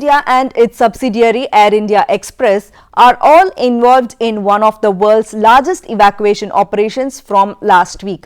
India and its subsidiary Air India Express are all involved in one of the world's largest evacuation operations from last week.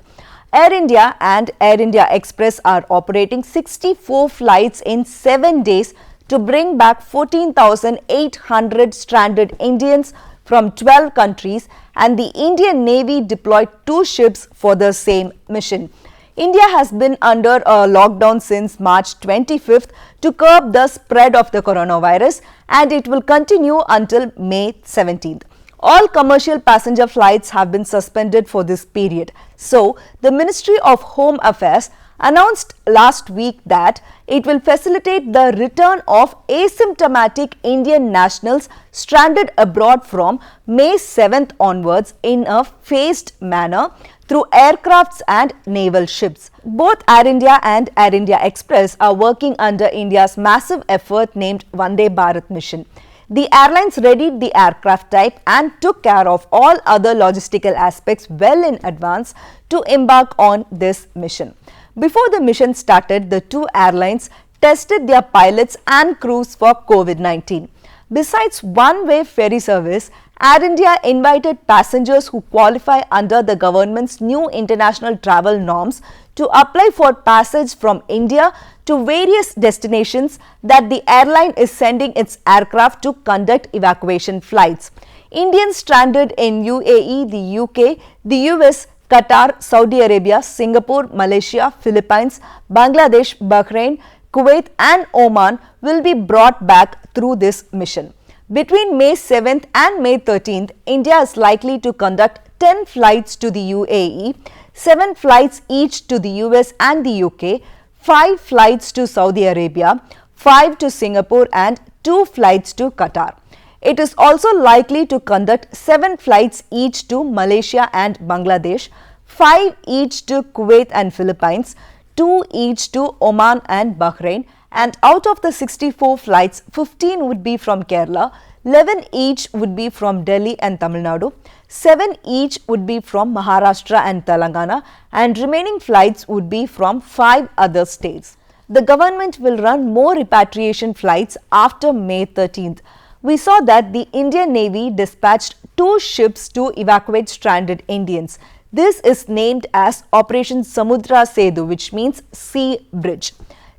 Air India and Air India Express are operating 64 flights in 7 days to bring back 14,800 stranded Indians from 12 countries, and the Indian Navy deployed 2 ships for the same mission. India has been under a lockdown since March 25th to curb the spread of the coronavirus, and it will continue until May 17th. All commercial passenger flights have been suspended for this period. So, the Ministry of Home Affairs announced last week that it will facilitate the return of asymptomatic Indian nationals stranded abroad from May 7th onwards in a phased manner through aircrafts and naval ships. Both Air India and Air India Express are working under India's massive effort named Vande Bharat mission. The airlines readied the aircraft type and took care of all other logistical aspects well in advance to embark on this mission. Before the mission started, the 2 airlines tested their pilots and crews for COVID-19. Besides one-way ferry service, Air India invited passengers who qualify under the government's new international travel norms to apply for passage from India to various destinations that the airline is sending its aircraft to conduct evacuation flights. Indians stranded in UAE, the UK, the US, Qatar, Saudi Arabia, Singapore, Malaysia, Philippines, Bangladesh, Bahrain, Kuwait and Oman will be brought back through this mission. Between May 7th and May 13th, India is likely to conduct 10 flights to the UAE, 7 flights each to the US and the UK, 5 flights to Saudi Arabia, 5 to Singapore and 2 flights to Qatar. It is also likely to conduct 7 flights each to Malaysia and Bangladesh, 5 each to Kuwait and Philippines, 2 each to Oman and Bahrain, and out of the 64 flights, 15 would be from Kerala, 11 each would be from Delhi and Tamil Nadu, 7 each would be from Maharashtra and Telangana, and remaining flights would be from 5 other states. The government will run more repatriation flights after May 13th. We saw that the Indian Navy dispatched 2 ships to evacuate stranded Indians. This is named as Operation Samudra Sedu, which means Sea Bridge.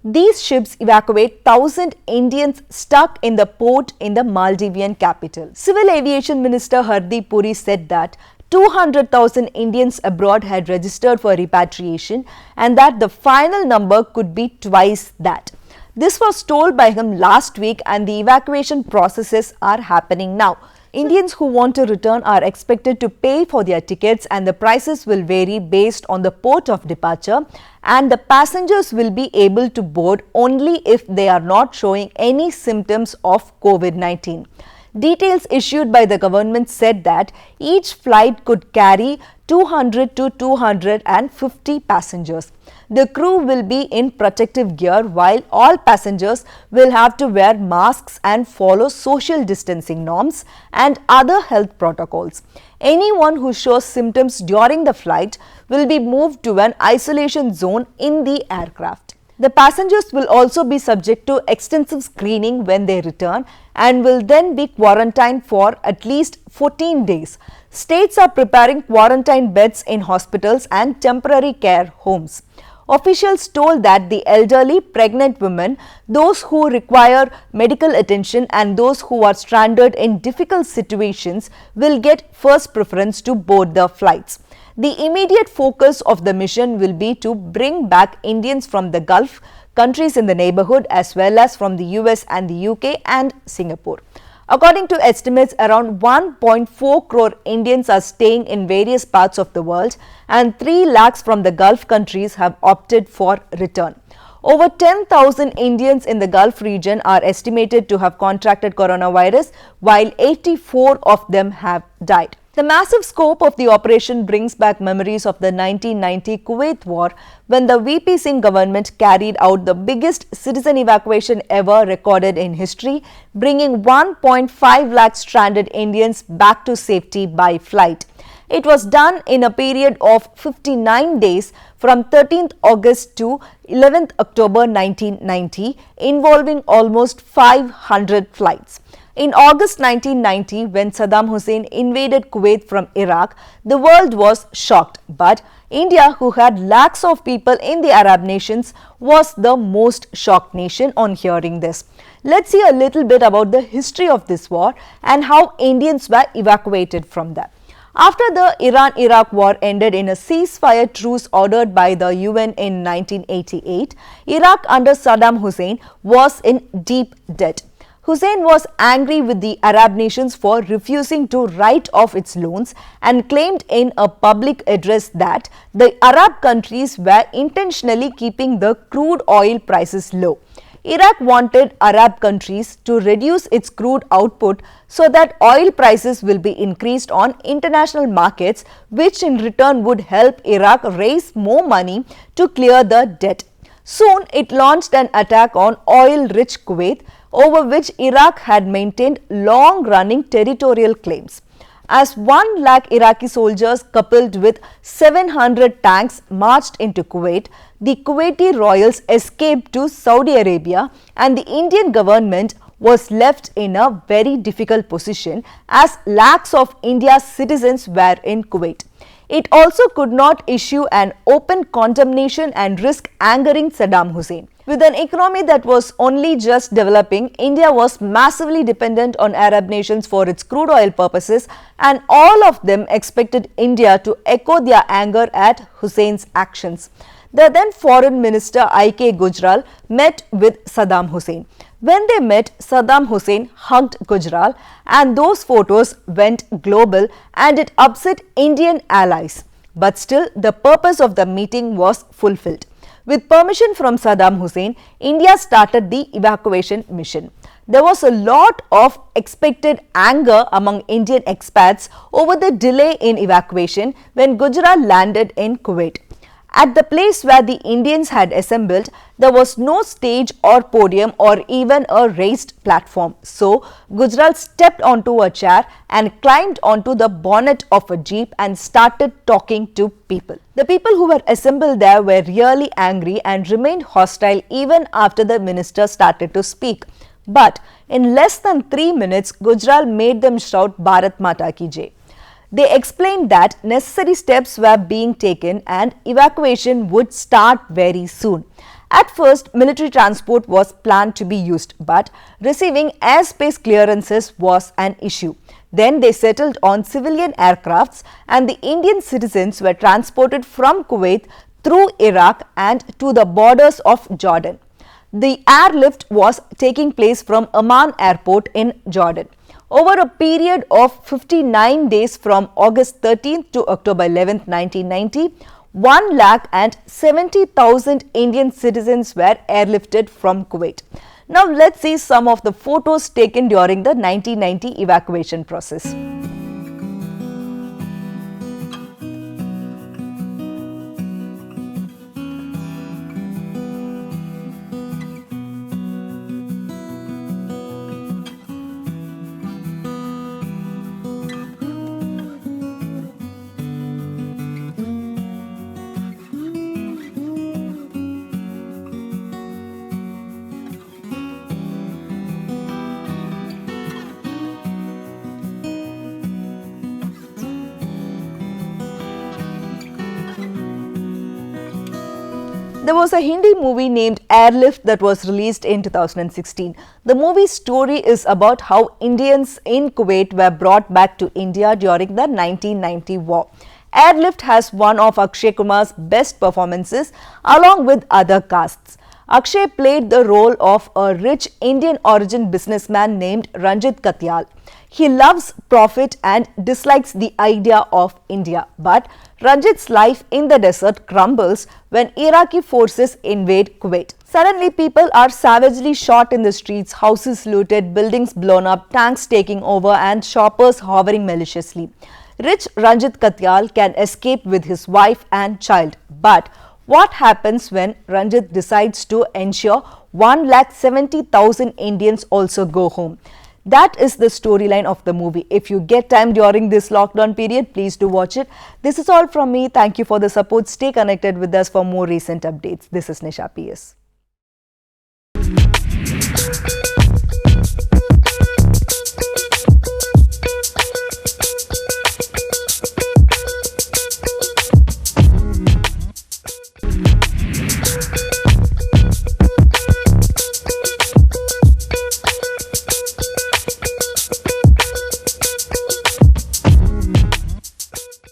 These ships evacuate 1,000 Indians stuck in the port in the Maldivian capital. Civil Aviation Minister Hardeep Puri said that 200,000 Indians abroad had registered for repatriation and that the final number could be twice that. This was told by him last week, and the evacuation processes are happening now. Indians who want to return are expected to pay for their tickets, and the prices will vary based on the port of departure, and the passengers will be able to board only if they are not showing any symptoms of COVID-19. Details issued by the government said that each flight could carry 200 to 250 passengers. The crew will be in protective gear, while all passengers will have to wear masks and follow social distancing norms and other health protocols. Anyone who shows symptoms during the flight will be moved to an isolation zone in the aircraft. The passengers will also be subject to extensive screening when they return and will then be quarantined for at least 14 days. States are preparing quarantine beds in hospitals and temporary care homes. Officials told that the elderly, pregnant women, those who require medical attention and those who are stranded in difficult situations will get first preference to board the flights. The immediate focus of the mission will be to bring back Indians from the Gulf countries in the neighborhood as well as from the US and the UK and Singapore. According to estimates, around 1.4 crore Indians are staying in various parts of the world, and 3 lakhs from the Gulf countries have opted for return. Over 10,000 Indians in the Gulf region are estimated to have contracted coronavirus, while 84 of them have died. The massive scope of the operation brings back memories of the 1990 Kuwait War, when the VP Singh government carried out the biggest citizen evacuation ever recorded in history, bringing 1.5 lakh stranded Indians back to safety by flight. It was done in a period of 59 days from 13th August to 11th October 1990, involving almost 500 flights. In August 1990, when Saddam Hussein invaded Kuwait from Iraq, the world was shocked. But India, who had lakhs of people in the Arab nations, was the most shocked nation on hearing this. Let's see a little bit about the history of this war and how Indians were evacuated from there. After the Iran-Iraq war ended in a ceasefire truce ordered by the UN in 1988, Iraq under Saddam Hussein was in deep debt. Hussein was angry with the Arab nations for refusing to write off its loans and claimed in a public address that the Arab countries were intentionally keeping the crude oil prices low. Iraq wanted Arab countries to reduce its crude output so that oil prices will be increased on international markets, which in return would help Iraq raise more money to clear the debt. Soon, it launched an attack on oil-rich Kuwait, over which Iraq had maintained long-running territorial claims. As 1 lakh Iraqi soldiers coupled with 700 tanks marched into Kuwait, the Kuwaiti royals escaped to Saudi Arabia and the Indian government was left in a very difficult position as lakhs of India's citizens were in Kuwait. It also could not issue an open condemnation and risk angering Saddam Hussein. With an economy that was only just developing, India was massively dependent on Arab nations for its crude oil purposes, and all of them expected India to echo their anger at Hussein's actions. The then Foreign Minister I.K. Gujral met with Saddam Hussein. When they met, Saddam Hussein hugged Gujral and those photos went global and it upset Indian allies. But still, the purpose of the meeting was fulfilled. With permission from Saddam Hussein, India started the evacuation mission. There was a lot of expected anger among Indian expats over the delay in evacuation when Gujral landed in Kuwait. At the place where the Indians had assembled, there was no stage or podium or even a raised platform. So, Gujral stepped onto a chair and climbed onto the bonnet of a jeep and started talking to people. The people who were assembled there were really angry and remained hostile even after the minister started to speak. But in less than 3 minutes, Gujral made them shout Bharat Mata Ki Jai. They explained that necessary steps were being taken and evacuation would start very soon. At first, military transport was planned to be used, but receiving airspace clearances was an issue. Then they settled on civilian aircrafts and the Indian citizens were transported from Kuwait through Iraq and to the borders of Jordan. The airlift was taking place from Amman airport in Jordan. Over a period of 59 days from August 13th to October 11th, 1990, 1,70,000 Indian citizens were airlifted from Kuwait. Now let's see some of the photos taken during the 1990 evacuation process. There was a Hindi movie named Airlift that was released in 2016. The movie's story is about how Indians in Kuwait were brought back to India during the 1990 war. Airlift has one of Akshay Kumar's best performances along with other casts. Akshay played the role of a rich Indian origin businessman named Ranjit Katyal. He loves profit and dislikes the idea of India. But Ranjit's life in the desert crumbles when Iraqi forces invade Kuwait. Suddenly, people are savagely shot in the streets, houses looted, buildings blown up, tanks taking over and shoppers hovering maliciously. Rich Ranjit Katyal can escape with his wife and child. But what happens when Ranjit decides to ensure 1,70,000 Indians also go home? That is the storyline of the movie. If you get time during this lockdown period, please do watch it. This is all from me. Thank you for the support. Stay connected with us for more recent updates. This is Nisha PS.